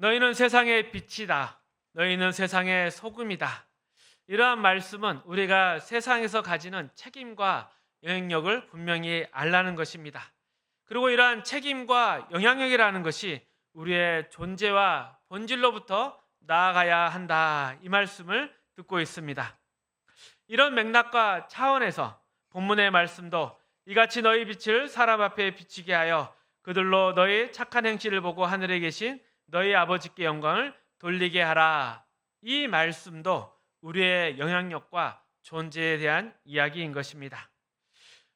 너희는 세상의 빛이다. 너희는 세상의 소금이다. 이러한 말씀은 우리가 세상에서 가지는 책임과 영향력을 분명히 알라는 것입니다. 그리고 이러한 책임과 영향력이라는 것이 우리의 존재와 본질로부터 나아가야 한다. 이 말씀을 듣고 있습니다. 이런 맥락과 차원에서 본문의 말씀도 이같이 너희 빛을 사람 앞에 비치게 하여 그들로 너희 착한 행실을 보고 하늘에 계신 너희 아버지께 영광을 돌리게 하라. 이 말씀도 우리의 영향력과 존재에 대한 이야기인 것입니다.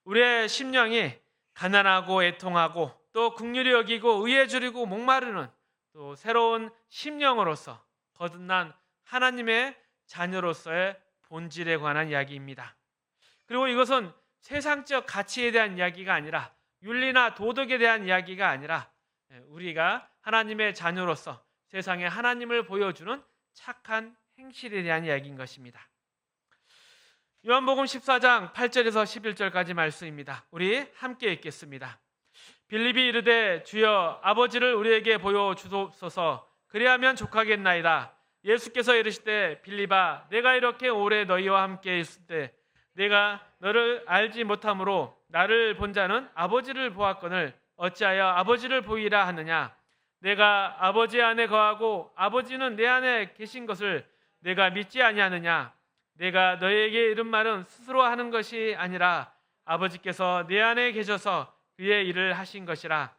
우리의 심령이 가난하고 애통하고 또 긍휼히 여기고 의에 줄이고 목마르는 또 새로운 심령으로서 거듭난 하나님의 자녀로서의 본질에 관한 이야기입니다. 그리고 이것은 세상적 가치에 대한 이야기가 아니라 윤리나 도덕에 대한 이야기가 아니라 우리가 하나님의 자녀로서 세상에 하나님을 보여주는 착한 행실에 대한 이야기인 것입니다. 요한복음 14장 8절에서 11절까지 말씀입니다. 우리 함께 읽겠습니다. 빌립이 이르되 주여 아버지를 우리에게 보여주옵소서. 그리하면 족하겠나이다. 예수께서 이르시되 빌립아 내가 이렇게 오래 너희와 함께 있을 때 내가 너를 알지 못함으로 나를 본 자는 아버지를 보았거늘 어찌하여 아버지를 보이라 하느냐. 내가 아버지 안에 거하고 아버지는 내 안에 계신 것을 내가 믿지 아니하느냐. 내가 너희에게 이른 말은 스스로 하는 것이 아니라 아버지께서 내 안에 계셔서 그의 일을 하신 것이라.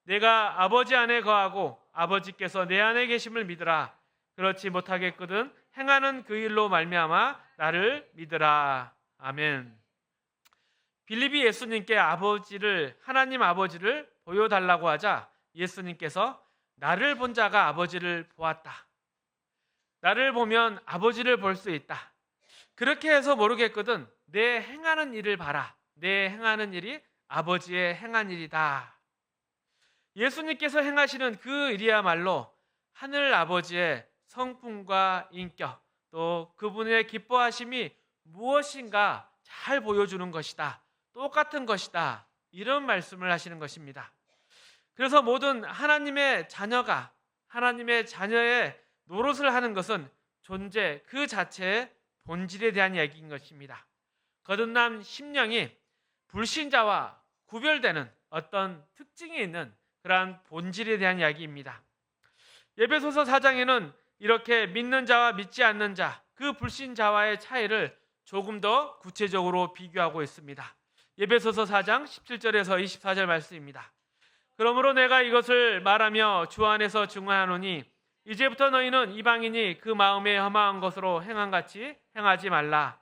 내가 아버지 안에 거하고 아버지께서 내 안에 계심을 믿으라. 그렇지 못하겠거든 행하는 그 일로 말미암아 나를 믿으라. 아멘. 빌립이 예수님께 하나님 아버지를 보여달라고 하자 예수님께서 나를 본 자가 아버지를 보았다. 나를 보면 아버지를 볼 수 있다. 그렇게 해서 모르겠거든 내 행하는 일을 봐라. 내 행하는 일이 아버지의 행한 일이다. 예수님께서 행하시는 그 일이야말로 하늘 아버지의 성품과 인격 또 그분의 기뻐하심이 무엇인가 잘 보여주는 것이다. 똑같은 것이다. 이런 말씀을 하시는 것입니다. 그래서 모든 하나님의 자녀가 하나님의 자녀의 노릇을 하는 것은 존재 그 자체의 본질에 대한 이야기인 것입니다. 거듭난 심령이 불신자와 구별되는 어떤 특징이 있는 그러한 본질에 대한 이야기입니다. 에베소서 4장에는 이렇게 믿는 자와 믿지 않는 자, 그 불신자와의 차이를 조금 더 구체적으로 비교하고 있습니다. 에베소서 4장 17절에서 24절 말씀입니다. 그러므로 내가 이것을 말하며 주 안에서 증언하노니 이제부터 너희는 이방인이 그 마음에 험한 것으로 행한 같이 행하지 말라.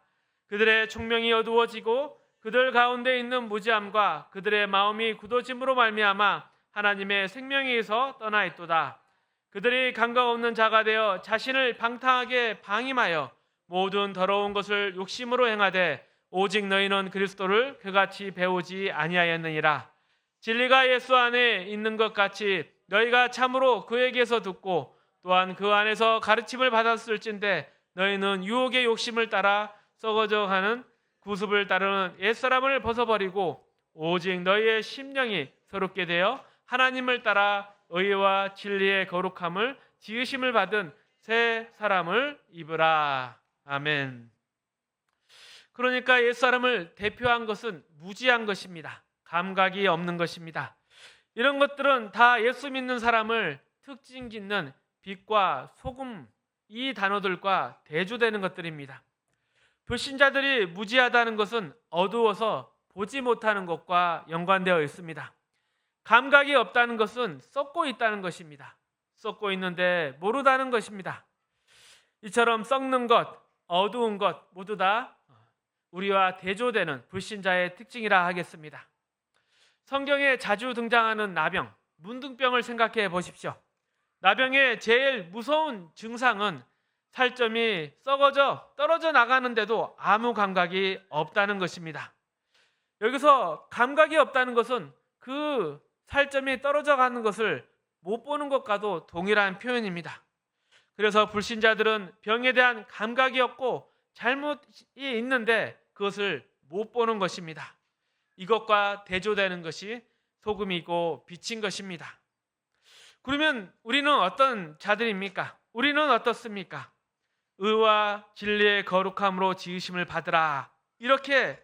그들의 총명이 어두워지고 그들 가운데 있는 무지함과 그들의 마음이 굳어짐으로 말미암아 하나님의 생명에서 떠나 있도다. 그들이 감각 없는 자가 되어 자신을 방탕하게 방임하여 모든 더러운 것을 욕심으로 행하되 오직 너희는 그리스도를 그같이 배우지 아니하였느니라. 진리가 예수 안에 있는 것 같이 너희가 참으로 그에게서 듣고 또한 그 안에서 가르침을 받았을진데 너희는 유혹의 욕심을 따라 썩어져가는 구습을 따르는 옛사람을 벗어버리고 오직 너희의 심령이 새롭게 되어 하나님을 따라 의와 진리의 거룩함을 지으심을 받은 새 사람을 입으라. 아멘. 그러니까 옛사람을 대표한 것은 무지한 것입니다. 감각이 없는 것입니다. 이런 것들은 다 예수 믿는 사람을 특징 짓는 빛과 소금 이 단어들과 대조되는 것들입니다. 불신자들이 무지하다는 것은 어두워서 보지 못하는 것과 연관되어 있습니다. 감각이 없다는 것은 썩고 있다는 것입니다. 썩고 있는데 모르다는 것입니다. 이처럼 썩는 것, 어두운 것 모두 다 우리와 대조되는 불신자의 특징이라 하겠습니다. 성경에 자주 등장하는 나병, 문둥병을 생각해 보십시오. 나병의 제일 무서운 증상은 살점이 썩어져 떨어져 나가는데도 아무 감각이 없다는 것입니다. 여기서 감각이 없다는 것은 그 살점이 떨어져 가는 것을 못 보는 것과도 동일한 표현입니다. 그래서 불신자들은 병에 대한 감각이 없고 잘못이 있는데 그것을 못 보는 것입니다. 이것과 대조되는 것이 소금이고 빛인 것입니다. 그러면 우리는 어떤 자들입니까? 우리는 어떻습니까? 의와 진리의 거룩함으로 지으심을 받으라. 이렇게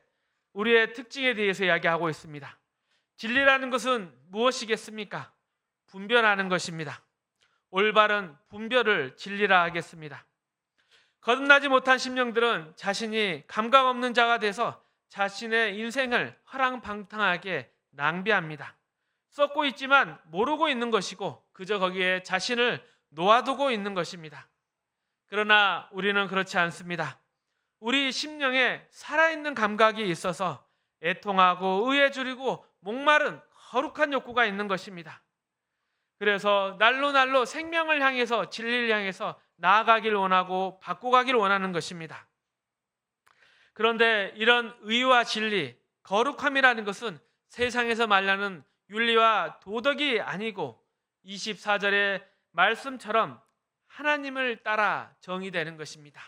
우리의 특징에 대해서 이야기하고 있습니다. 진리라는 것은 무엇이겠습니까? 분별하는 것입니다. 올바른 분별을 진리라 하겠습니다. 거듭나지 못한 심령들은 자신이 감각 없는 자가 돼서 자신의 인생을 허랑방탕하게 낭비합니다. 썩고 있지만 모르고 있는 것이고 그저 거기에 자신을 놓아두고 있는 것입니다. 그러나 우리는 그렇지 않습니다. 우리 심령에 살아있는 감각이 있어서 애통하고 의에 줄이고 목마른 거룩한 욕구가 있는 것입니다. 그래서 날로 생명을 향해서 진리를 향해서 나아가길 원하고 바꿔가길 원하는 것입니다. 그런데 이런 의와 진리, 거룩함이라는 것은 세상에서 말하는 윤리와 도덕이 아니고 24절의 말씀처럼 하나님을 따라 정의되는 것입니다.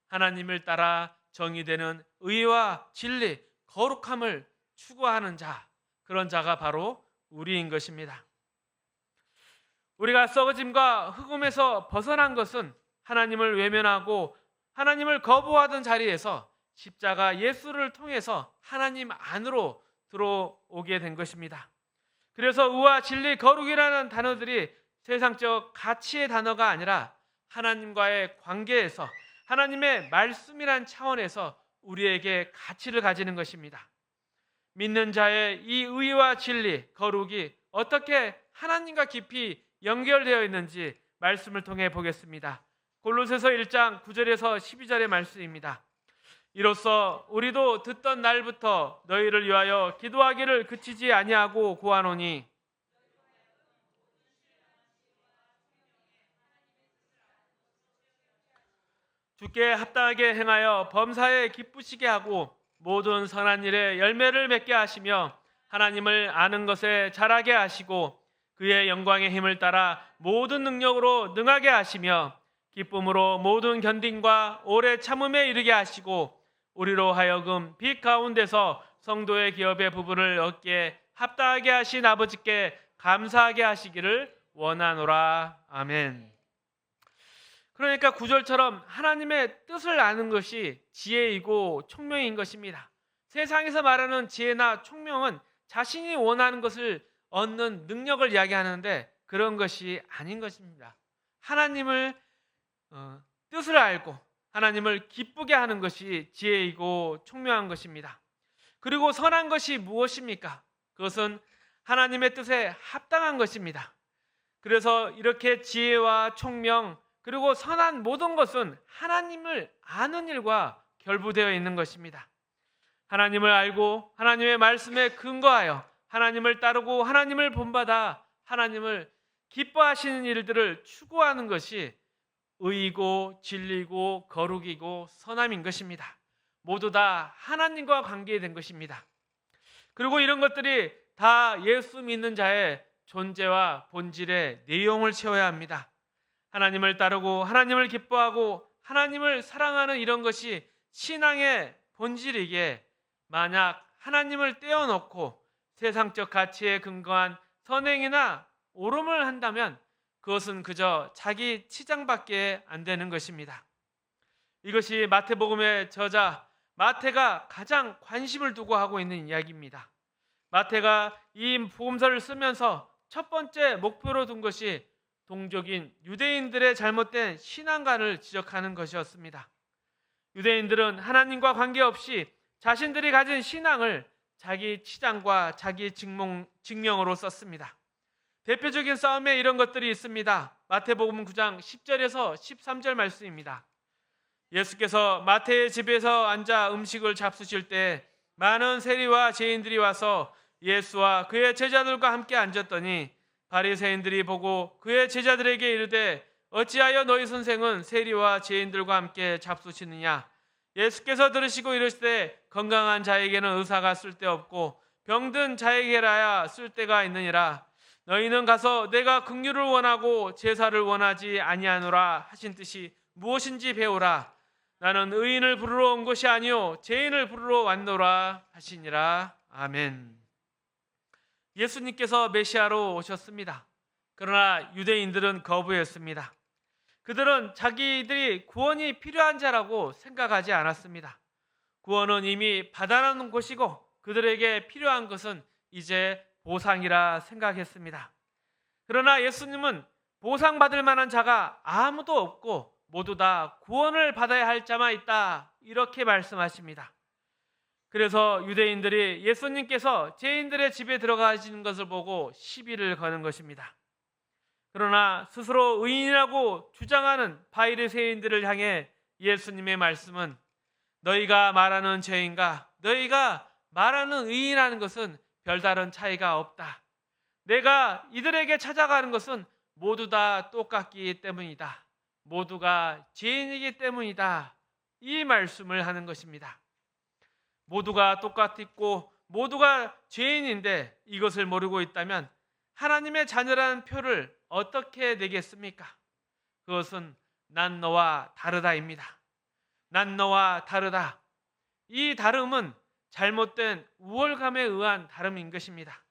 하나님을 따라 정의되는 의와 진리, 거룩함을 추구하는 자, 그런 자가 바로 우리인 것입니다. 우리가 썩어짐과 흑음에서 벗어난 것은 하나님을 외면하고 하나님을 거부하던 자리에서 십자가 예수를 통해서 하나님 안으로 들어오게 된 것입니다. 그래서 의와 진리, 거룩이라는 단어들이 세상적 가치의 단어가 아니라 하나님과의 관계에서 하나님의 말씀이란 차원에서 우리에게 가치를 가지는 것입니다. 믿는 자의 이 의와 진리, 거룩이 어떻게 하나님과 깊이 연결되어 있는지 말씀을 통해 보겠습니다. 골로새서 1장 9절에서 12절의 말씀입니다. 이로써 우리도 듣던 날부터 너희를 위하여 기도하기를 그치지 아니하고 구하노니 주께 합당하게 행하여 범사에 기쁘시게 하고 모든 선한 일에 열매를 맺게 하시며 하나님을 아는 것에 자라게 하시고 그의 영광의 힘을 따라 모든 능력으로 능하게 하시며 기쁨으로 모든 견딘과 오래 참음에 이르게 하시고 우리로 하여금 빛 가운데서 성도의 기업의 부분을 얻게 합당하게 하신 아버지께 감사하게 하시기를 원하노라. 아멘. 그러니까 9절처럼 하나님의 뜻을 아는 것이 지혜이고 총명인 것입니다. 세상에서 말하는 지혜나 총명은 자신이 원하는 것을 얻는 능력을 이야기하는데 그런 것이 아닌 것입니다. 하나님을 뜻을 알고 하나님을 기쁘게 하는 것이 지혜이고 총명한 것입니다. 그리고 선한 것이 무엇입니까? 그것은 하나님의 뜻에 합당한 것입니다. 그래서 이렇게 지혜와 총명 그리고 선한 모든 것은 하나님을 아는 일과 결부되어 있는 것입니다. 하나님을 알고 하나님의 말씀에 근거하여 하나님을 따르고 하나님을 본받아 하나님을 기뻐하시는 일들을 추구하는 것이 의이고 진리고 거룩이고 선함인 것입니다. 모두 다 하나님과 관계된 것입니다. 그리고 이런 것들이 다 예수 믿는 자의 존재와 본질의 내용을 채워야 합니다. 하나님을 따르고 하나님을 기뻐하고 하나님을 사랑하는 이런 것이 신앙의 본질이기에 만약 하나님을 떼어놓고 세상적 가치에 근거한 선행이나 오름을 한다면 그것은 그저 자기 치장밖에 안 되는 것입니다. 이것이 마태복음의 저자 마태가 가장 관심을 두고 하고 있는 이야기입니다. 마태가 이 복음서를 쓰면서 첫 번째 목표로 둔 것이 동족인 유대인들의 잘못된 신앙관을 지적하는 것이었습니다. 유대인들은 하나님과 관계없이 자신들이 가진 신앙을 자기 치장과 자기 직명으로 썼습니다. 대표적인 싸움에 이런 것들이 있습니다. 마태복음 9장 10절에서 13절 말씀입니다. 예수께서 마태의 집에서 앉아 음식을 잡수실 때 많은 세리와 죄인들이 와서 예수와 그의 제자들과 함께 앉았더니 바리새인들이 보고 그의 제자들에게 이르되 어찌하여 너희 선생은 세리와 죄인들과 함께 잡수시느냐? 예수께서 들으시고 이르시되 건강한 자에게는 의사가 쓸데없고 병든 자에게라야 쓸데가 있느니라. 너희는 가서 내가 긍휼을 원하고 제사를 원하지 아니하노라 하신 뜻이 무엇인지 배우라. 나는 의인을 부르러 온 것이 아니요 죄인을 부르러 왔노라 하시니라. 아멘. 예수님께서 메시아로 오셨습니다. 그러나 유대인들은 거부했습니다. 그들은 자기들이 구원이 필요한 자라고 생각하지 않았습니다. 구원은 이미 받아놓은 것이고 그들에게 필요한 것은 이제 보상이라 생각했습니다. 그러나 예수님은 보상받을 만한 자가 아무도 없고 모두 다 구원을 받아야 할 자만 있다, 이렇게 말씀하십니다. 그래서 유대인들이 예수님께서 죄인들의 집에 들어가시는 것을 보고 시비를 거는 것입니다. 그러나 스스로 의인이라고 주장하는 바리새인들을 향해 예수님의 말씀은 너희가 말하는 죄인과 너희가 말하는 의인이라는 것은 별다른 차이가 없다. 내가 이들에게 찾아가는 것은 모두 다 똑같기 때문이다. 모두가 죄인이기 때문이다. 이 말씀을 하는 것입니다. 모두가 똑같고 모두가 죄인인데 이것을 모르고 있다면 하나님의 자녀라는 표를 어떻게 내겠습니까? 그것은 난 너와 다르다입니다. 난 너와 다르다. 이 다름은 잘못된 우월감에 의한 다름인 것입니다.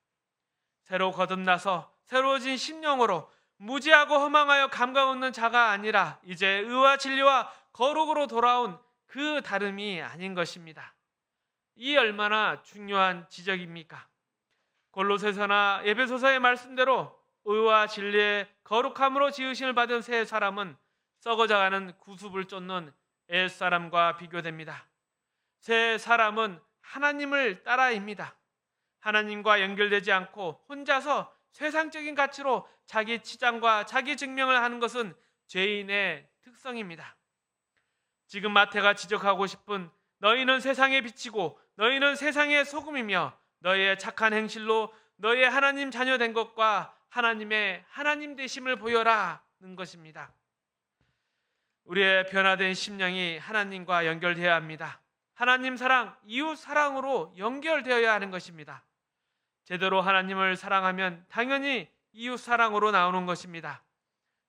새로 거듭나서 새로워진 심령으로 무지하고 허망하여 감각 없는 자가 아니라 이제 의와 진리와 거룩으로 돌아온 그 다름이 아닌 것입니다. 이 얼마나 중요한 지적입니까? 골로새서나 에베소서의 말씀대로 의와 진리의 거룩함으로 지으심을 받은 새 사람은 썩어져가는 구습을 쫓는 옛사람과 비교됩니다. 새 사람은 하나님을 따라입니다. 하나님과 연결되지 않고 혼자서 세상적인 가치로 자기 치장과 자기 증명을 하는 것은 죄인의 특성입니다. 지금 마태가 지적하고 싶은 너희는 세상에 비치고 너희는 세상의 소금이며 너희의 착한 행실로 너희의 하나님 자녀 된 것과 하나님의 하나님 되심을 보여라는 것입니다. 우리의 변화된 심령이 하나님과 연결되어야 합니다. 하나님 사랑, 이웃 사랑으로 연결되어야 하는 것입니다. 제대로 하나님을 사랑하면 당연히 이웃 사랑으로 나오는 것입니다.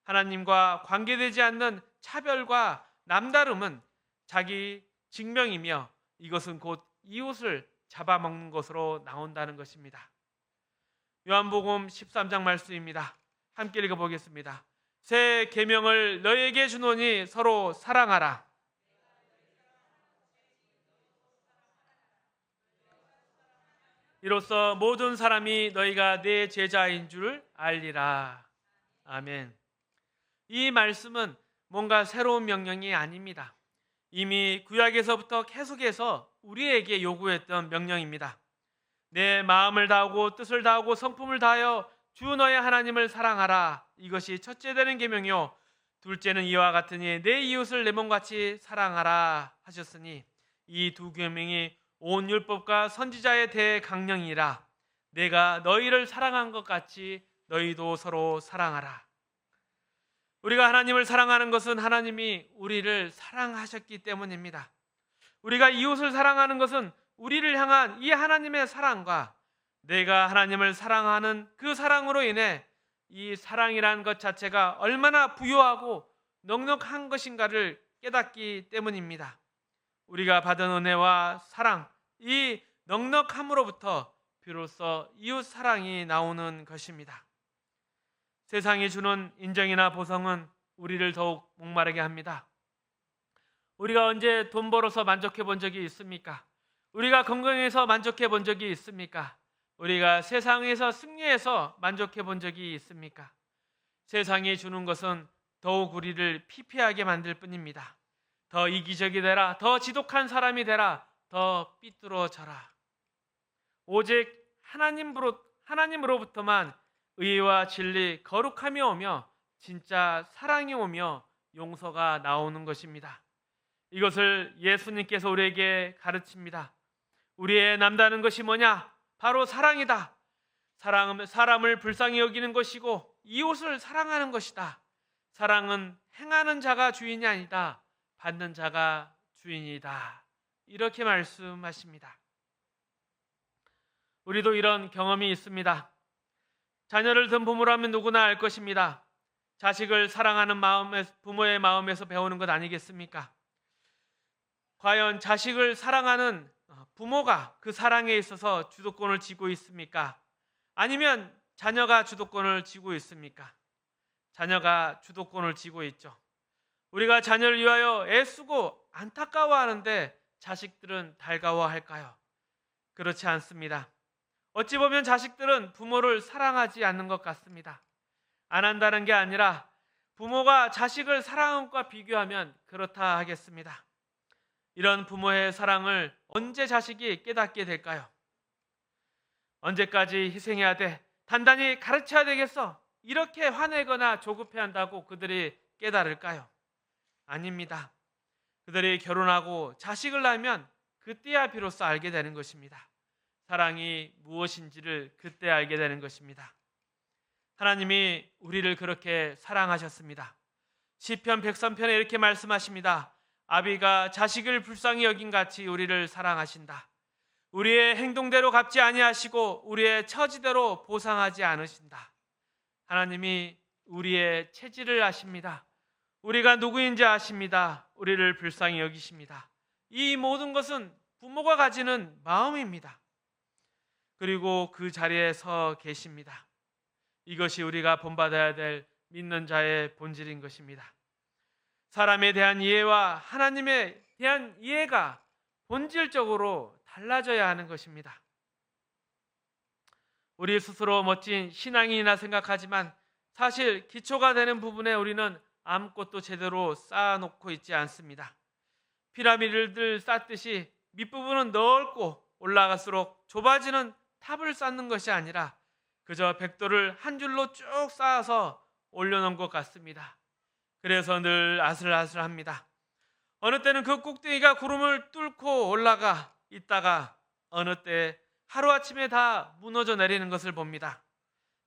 하나님과 관계되지 않는 차별과 남다름은 자기 증명이며 이것은 곧 이웃을 잡아먹는 것으로 나온다는 것입니다. 요한복음 13장 말씀입니다. 함께 읽어보겠습니다. 새 계명을 너희에게 주노니 서로 사랑하라. 이로써 모든 사람이 너희가 내 제자인 줄 알리라. 아멘. 이 말씀은 뭔가 새로운 명령이 아닙니다. 이미 구약에서부터 계속해서 우리에게 요구했던 명령입니다. 내 마음을 다하고 뜻을 다하고 성품을 다하여 주 너의 하나님을 사랑하라. 이것이 첫째 되는 계명이요 둘째는 이와 같으니 내 이웃을 내 몸같이 사랑하라 하셨으니 이 두 계명이 온 율법과 선지자의 대강령이라. 내가 너희를 사랑한 것 같이 너희도 서로 사랑하라. 우리가 하나님을 사랑하는 것은 하나님이 우리를 사랑하셨기 때문입니다. 우리가 이웃을 사랑하는 것은 우리를 향한 이 하나님의 사랑과 내가 하나님을 사랑하는 그 사랑으로 인해 이 사랑이라는 것 자체가 얼마나 부유하고 넉넉한 것인가를 깨닫기 때문입니다. 우리가 받은 은혜와 사랑, 이 넉넉함으로부터 비로소 이웃 사랑이 나오는 것입니다. 세상이 주는 인정이나 보상은 우리를 더욱 목마르게 합니다. 우리가 언제 돈 벌어서 만족해 본 적이 있습니까? 우리가 건강해서 만족해 본 적이 있습니까? 우리가 세상에서 승리해서 만족해 본 적이 있습니까? 세상이 주는 것은 더욱 우리를 피폐하게 만들 뿐입니다. 더 이기적이 되라, 더 지독한 사람이 되라, 더 삐뚤어져라. 오직 하나님으로부터만 의와 진리, 거룩함이 오며 진짜 사랑이 오며 용서가 나오는 것입니다. 이것을 예수님께서 우리에게 가르칩니다. 우리의 남다른 것이 뭐냐? 바로 사랑이다. 사랑은 사람을 불쌍히 여기는 것이고 이웃을 사랑하는 것이다. 사랑은 행하는 자가 주인이 아니다. 받는 자가 주인이다. 이렇게 말씀하십니다. 우리도 이런 경험이 있습니다. 자녀를 둔 부모라면 누구나 알 것입니다. 자식을 사랑하는 부모의 마음에서 배우는 것 아니겠습니까? 과연 자식을 사랑하는 부모가 그 사랑에 있어서 주도권을 쥐고 있습니까? 아니면 자녀가 주도권을 쥐고 있습니까? 자녀가 주도권을 쥐고 있죠. 우리가 자녀를 위하여 애쓰고 안타까워하는데 자식들은 달가워할까요? 그렇지 않습니다. 어찌 보면 자식들은 부모를 사랑하지 않는 것 같습니다. 안 한다는 게 아니라 부모가 자식을 사랑하는 것과 비교하면 그렇다 하겠습니다. 이런 부모의 사랑을 언제 자식이 깨닫게 될까요? 언제까지 희생해야 돼? 단단히 가르쳐야 되겠어? 이렇게 화내거나 조급해한다고 그들이 깨달을까요? 아닙니다. 그들이 결혼하고 자식을 낳으면 그때야 비로소 알게 되는 것입니다. 사랑이 무엇인지를 그때 알게 되는 것입니다. 하나님이 우리를 그렇게 사랑하셨습니다. 시편 103편에 이렇게 말씀하십니다. 아비가 자식을 불쌍히 여긴 같이 우리를 사랑하신다. 우리의 행동대로 갚지 아니하시고 우리의 처지대로 보상하지 않으신다. 하나님이 우리의 체질을 아십니다. 우리가 누구인지 아십니다. 우리를 불쌍히 여기십니다. 이 모든 것은 부모가 가지는 마음입니다. 그리고 그 자리에 서 계십니다. 이것이 우리가 본받아야 될 믿는 자의 본질인 것입니다. 사람에 대한 이해와 하나님에 대한 이해가 본질적으로 달라져야 하는 것입니다. 우리 스스로 멋진 신앙인이나 생각하지만 사실 기초가 되는 부분에 우리는 아무것도 제대로 쌓아놓고 있지 않습니다. 피라미드를 쌓듯이 밑부분은 넓고 올라갈수록 좁아지는 탑을 쌓는 것이 아니라 그저 벽돌을 한 줄로 쭉 쌓아서 올려놓은 것 같습니다. 그래서 늘 아슬아슬합니다. 어느 때는 그 꼭대기가 구름을 뚫고 올라가 있다가 어느 때 하루아침에 다 무너져 내리는 것을 봅니다.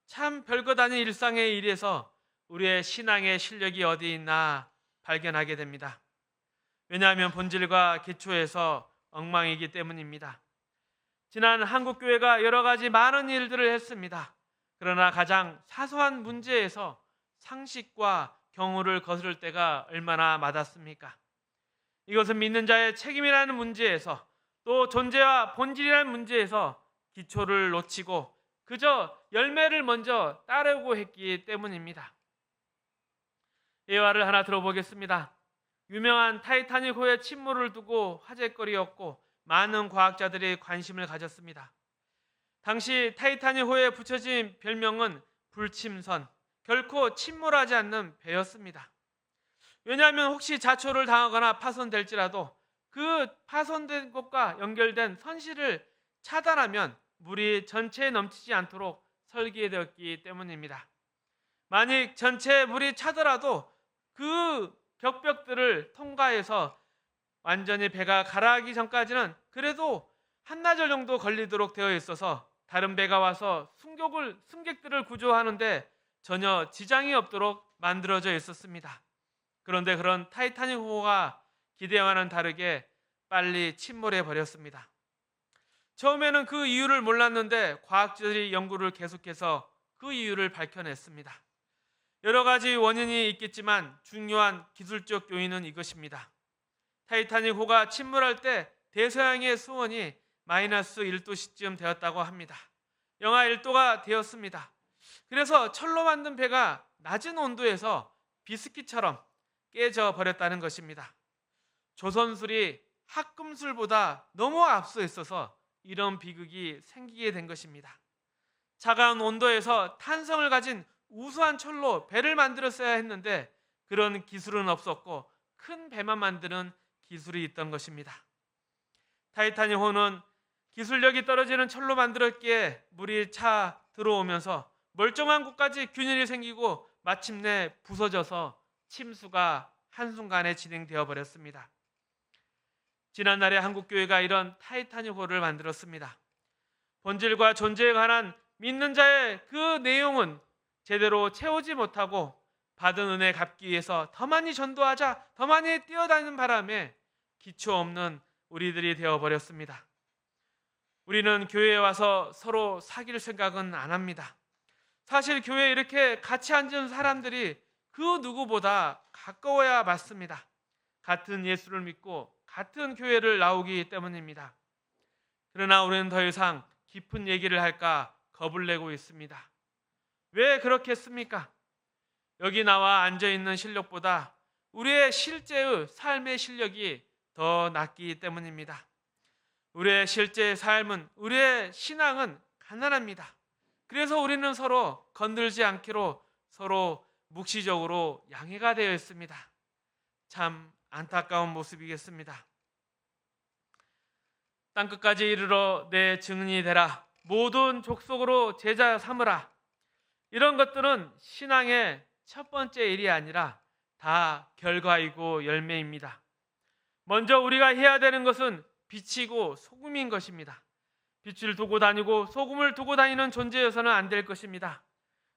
참 별것 아닌 일상의 일에서 우리의 신앙의 실력이 어디 있나 발견하게 됩니다. 왜냐하면 본질과 기초에서 엉망이기 때문입니다. 지난 한국교회가 여러 가지 많은 일들을 했습니다. 그러나 가장 사소한 문제에서 상식과 경우를 거스를 때가 얼마나 많았습니까? 이것은 믿는 자의 책임이라는 문제에서 또 존재와 본질이라는 문제에서 기초를 놓치고 그저 열매를 먼저 따르고 했기 때문입니다. 예화를 하나 들어보겠습니다. 유명한 타이타닉호의 침몰을 두고 화제거리였고 많은 과학자들이 관심을 가졌습니다. 당시 타이타닉호에 붙여진 별명은 불침선, 결코 침몰하지 않는 배였습니다. 왜냐하면 혹시 자초를 당하거나 파손될지라도 그 파손된 것과 연결된 선실을 차단하면 물이 전체에 넘치지 않도록 설계되었기 때문입니다. 만약 전체에 물이 차더라도 그 격벽들을 통과해서 완전히 배가 가라앉기 전까지는 그래도 한나절 정도 걸리도록 되어 있어서 다른 배가 와서 승객들을 구조하는데 전혀 지장이 없도록 만들어져 있었습니다. 그런데 그런 타이타닉호가 기대와는 다르게 빨리 침몰해 버렸습니다. 처음에는 그 이유를 몰랐는데 과학자들이 연구를 계속해서 그 이유를 밝혀냈습니다. 여러 가지 원인이 있겠지만 중요한 기술적 요인은 이것입니다. 타이타닉호가 침몰할 때 대서양의 수온이 마이너스 1도씨쯤 되었다고 합니다. 영하 1도가 되었습니다. 그래서 철로 만든 배가 낮은 온도에서 비스킷처럼 깨져 버렸다는 것입니다. 조선술이 합금술보다 너무 앞서 있어서 이런 비극이 생기게 된 것입니다. 차가운 온도에서 탄성을 가진 우수한 철로 배를 만들었어야 했는데 그런 기술은 없었고 큰 배만 만드는 기술이 있던 것입니다. 타이타닉호는 기술력이 떨어지는 철로 만들었기에 물이 차 들어오면서 멀쩡한 곳까지 균열이 생기고 마침내 부서져서 침수가 한순간에 진행되어 버렸습니다. 지난날에 한국교회가 이런 타이타닉호를 만들었습니다. 본질과 존재에 관한 믿는 자의 그 내용은 제대로 채우지 못하고 받은 은혜 갚기 위해서 더 많이 전도하자, 더 많이 뛰어다니는 바람에 기초 없는 우리들이 되어버렸습니다. 우리는 교회에 와서 서로 사귈 생각은 안 합니다. 사실 교회에 이렇게 같이 앉은 사람들이 그 누구보다 가까워야 맞습니다. 같은 예수를 믿고 같은 교회를 나오기 때문입니다. 그러나 우리는 더 이상 깊은 얘기를 할까 겁을 내고 있습니다. 왜 그렇게 했습니까? 여기 나와 앉아 있는 실력보다 우리의 실제의 삶의 실력이 더 낫기 때문입니다. 우리의 실제 삶은, 우리의 신앙은 가난합니다. 그래서 우리는 서로 건들지 않기로 서로 묵시적으로 양해가 되어 있습니다. 참 안타까운 모습이겠습니다. 땅끝까지 이르러 내 증인이 되라. 모든 족속으로 제자 삼으라. 이런 것들은 신앙의 첫 번째 일이 아니라 다 결과이고 열매입니다. 먼저 우리가 해야 되는 것은 빛이고 소금인 것입니다. 빛을 두고 다니고 소금을 두고 다니는 존재여서는 안 될 것입니다.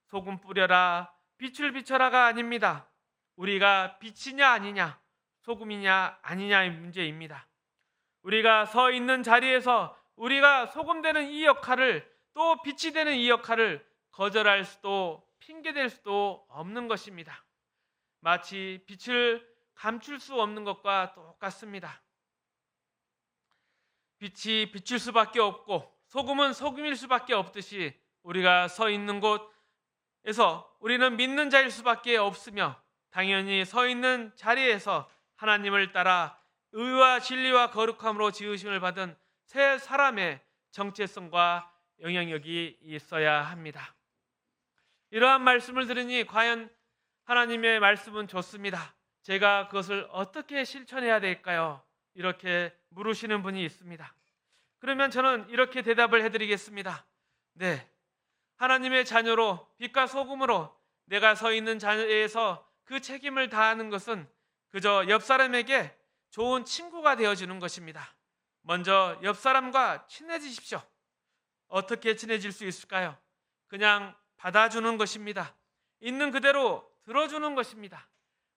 소금 뿌려라, 빛을 비춰라가 아닙니다. 우리가 빛이냐 아니냐, 소금이냐 아니냐의 문제입니다. 우리가 서 있는 자리에서 우리가 소금 되는 이 역할을, 또 빛이 되는 이 역할을 거절할 수도 핑계댈 수도 없는 것입니다. 마치 빛을 감출 수 없는 것과 똑같습니다. 빛이 비칠 수밖에 없고 소금은 소금일 수밖에 없듯이 우리가 서 있는 곳에서 우리는 믿는 자일 수밖에 없으며, 당연히 서 있는 자리에서 하나님을 따라 의와 진리와 거룩함으로 지으심을 받은 새 사람의 정체성과 영향력이 있어야 합니다. 이러한 말씀을 들으니 과연 하나님의 말씀은 좋습니다. 제가 그것을 어떻게 실천해야 될까요? 이렇게 물으시는 분이 있습니다. 그러면 저는 이렇게 대답을 해드리겠습니다. 네, 하나님의 자녀로 빛과 소금으로 내가 서 있는 자리에서 그 책임을 다하는 것은 그저 옆 사람에게 좋은 친구가 되어주는 것입니다. 먼저 옆 사람과 친해지십시오. 어떻게 친해질 수 있을까요? 그냥 받아주는 것입니다. 있는 그대로 들어주는 것입니다.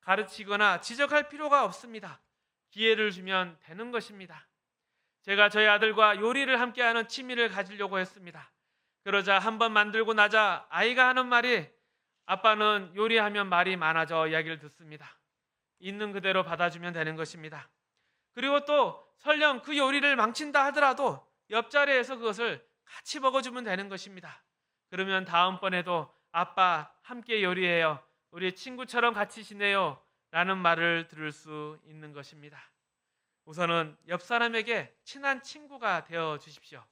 가르치거나 지적할 필요가 없습니다. 기회를 주면 되는 것입니다. 제가 저희 아들과 요리를 함께하는 취미를 가지려고 했습니다. 그러자 한번 만들고 나자 아이가 하는 말이, 아빠는 요리하면 말이 많아져 이야기를 듣습니다. 있는 그대로 받아주면 되는 것입니다. 그리고 또 설령 그 요리를 망친다 하더라도 옆자리에서 그것을 같이 먹어주면 되는 것입니다. 그러면 다음번에도 아빠 함께 요리해요, 우리 친구처럼 같이 지내요 라는 말을 들을 수 있는 것입니다. 우선은 옆 사람에게 친한 친구가 되어 주십시오.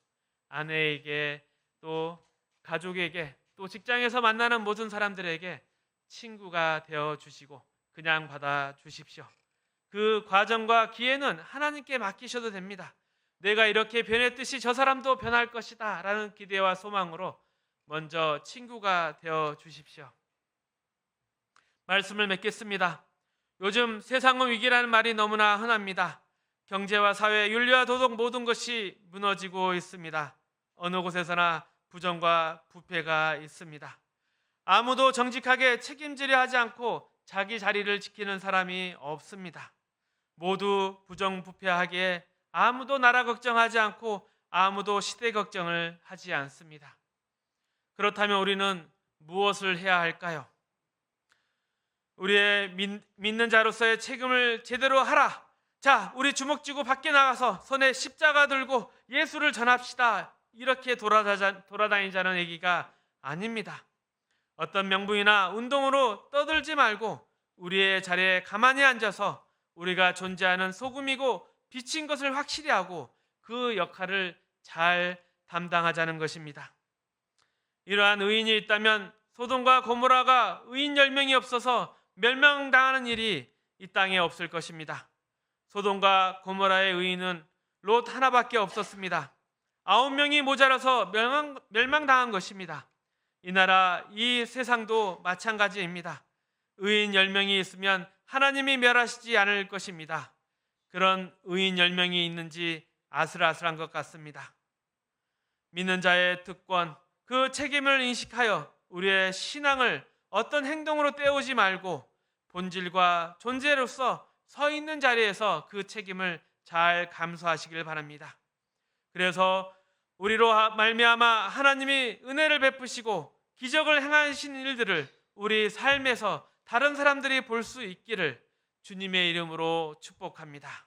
아내에게, 또 가족에게, 또 직장에서 만나는 모든 사람들에게 친구가 되어 주시고 그냥 받아 주십시오. 그 과정과 기회는 하나님께 맡기셔도 됩니다. 내가 이렇게 변했듯이 저 사람도 변할 것이다 라는 기대와 소망으로 먼저 친구가 되어 주십시오. 말씀을 맺겠습니다. 요즘 세상은 위기라는 말이 너무나 흔합니다. 경제와 사회, 윤리와 도덕 모든 것이 무너지고 있습니다. 어느 곳에서나 부정과 부패가 있습니다. 아무도 정직하게 책임지려 하지 않고 자기 자리를 지키는 사람이 없습니다. 모두 부정부패하기에 아무도 나라 걱정하지 않고 아무도 시대 걱정을 하지 않습니다. 그렇다면 우리는 무엇을 해야 할까요? 우리의 믿는 자로서의 책임을 제대로 하라. 자, 우리 주먹 쥐고 밖에 나가서 손에 십자가 들고 예수를 전합시다. 이렇게 돌아다니자는 얘기가 아닙니다. 어떤 명분이나 운동으로 떠들지 말고 우리의 자리에 가만히 앉아서 우리가 존재하는 소금이고 빛인 것을 확실히 하고 그 역할을 잘 담당하자는 것입니다. 이러한 의인이 있다면 소돔과 고모라가 의인 10명이 없어서 멸망당하는 일이 이 땅에 없을 것입니다. 소돔과 고모라의 의인은 롯 하나밖에 없었습니다. 9명이 모자라서 멸망당한 것입니다. 이 나라, 이 세상도 마찬가지입니다. 의인 10명이 있으면 하나님이 멸하시지 않을 것입니다. 그런 의인 10명이 있는지 아슬아슬한 것 같습니다. 믿는 자의 특권, 그 책임을 인식하여 우리의 신앙을 어떤 행동으로 때우지 말고 본질과 존재로서 서 있는 자리에서 그 책임을 잘 감수하시길 바랍니다. 그래서 우리로 말미암아 하나님이 은혜를 베푸시고 기적을 행하신 일들을 우리 삶에서 다른 사람들이 볼 수 있기를 주님의 이름으로 축복합니다.